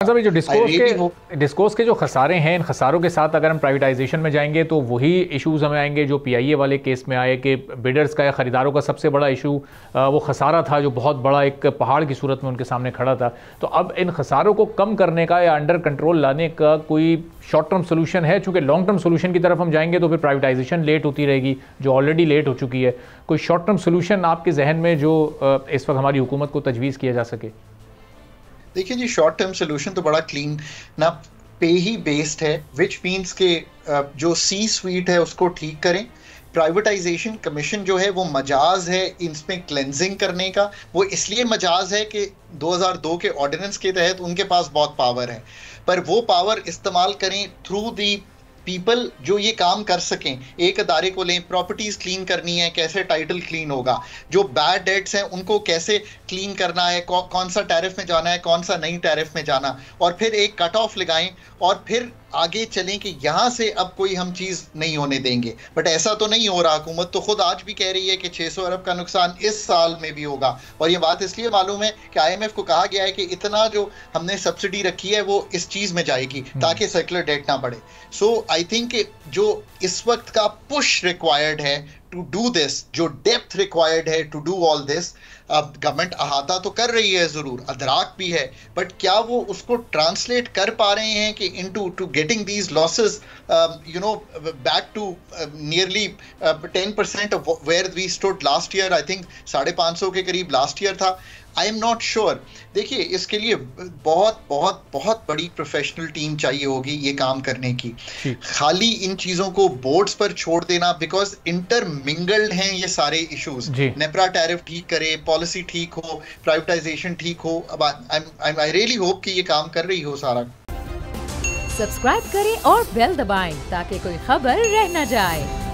साहब, ये जो डिस्कोर्स के जो खसारे हैं, इन खसारों के साथ अगर हम प्राइवेटाइजेशन में जाएंगे तो वही इश्यूज हमें आएंगे जो पीआईए वाले केस में आए कि बिडर्स का या ख़रीदारों का सबसे बड़ा इशू वो खसारा था जो बहुत बड़ा एक पहाड़ की सूरत में उनके सामने खड़ा था। तो अब इन खसारों को कम करने का या अंडर कंट्रोल लाने का कोई शॉर्ट टर्म सोल्यूशन है? चूँकि लॉन्ग टर्म सोल्यूशन की तरफ हम जाएंगे तो फिर प्राइवेटाइजेशन लेट होती रहेगी जो ऑलरेडी लेट हो चुकी है। कोई शॉर्ट टर्म सोल्यूशन आपके जहन में जो इस वक्त हमारी हुकूमत को तजवीज़ किया जा सके? देखिए जी, शॉर्ट टर्म सोल्यूशन तो बड़ा क्लीन ना पे ही बेस्ड है, विच मीन्स के जो सी स्वीट है उसको ठीक करें। प्राइवेटाइजेशन कमीशन जो है वो मजाज है इसमें क्लेंजिंग करने का। वो इसलिए मजाज है कि 2002 के ऑर्डिनेंस के तहत उनके पास बहुत पावर है, पर वो पावर इस्तेमाल करें थ्रू दी पीपल जो ये काम कर सकें। एक अदारे को लें, प्रॉपर्टीज क्लीन करनी है, कैसे टाइटल क्लीन होगा, जो बैड डेट्स हैं उनको कैसे क्लीन करना है, कौन सा टैरिफ में जाना है, कौन सा नहीं टैरिफ में जाना, और फिर एक कट ऑफ लगाएं और फिर आगे चलें कि यहाँ से अब कोई हम चीज़ नहीं होने देंगे। बट ऐसा तो नहीं हो रहा। हुकूमत तो खुद आज भी कह रही है कि 600 अरब का नुकसान इस साल में भी होगा, और ये बात इसलिए मालूम है कि IMF को कहा गया है कि इतना जो हमने सब्सिडी रखी है वो इस चीज़ में जाएगी ताकि सर्कुलर डेट ना बढ़े। सो आई थिंक जो इस वक्त का पुश रिक्वायर्ड है टू डू दिस, जो डेप्थ रिक्वायर्ड है टू डू ऑल दिस, अब गवर्नमेंट अहाता तो कर रही है, जरूर अदराक भी है, बट क्या वो उसको ट्रांसलेट कर पा रहे हैं कि into to getting these losses back to nearly 10% of where we stood last year. I think 550 के करीब लास्ट ईयर था। I am not sure. देखिए, इसके लिए बहुत बहुत बहुत बड़ी प्रोफेशनल टीम चाहिए होगी ये काम करने की। खाली इन चीज़ों को बोर्ड्स पर छोड़ देना, बिकॉज इंटरमिंगल्ड हैं ये सारे इश्यूज। नेपरा टैरिफ ठीक करे, पॉलिसी ठीक हो, प्राइवेटाइजेशन ठीक हो। अब आई रियली होप कि ये काम कर रही हो सारा। सब्सक्राइब करें और बेल दबाएं ताकि कोई खबर रह न जाए।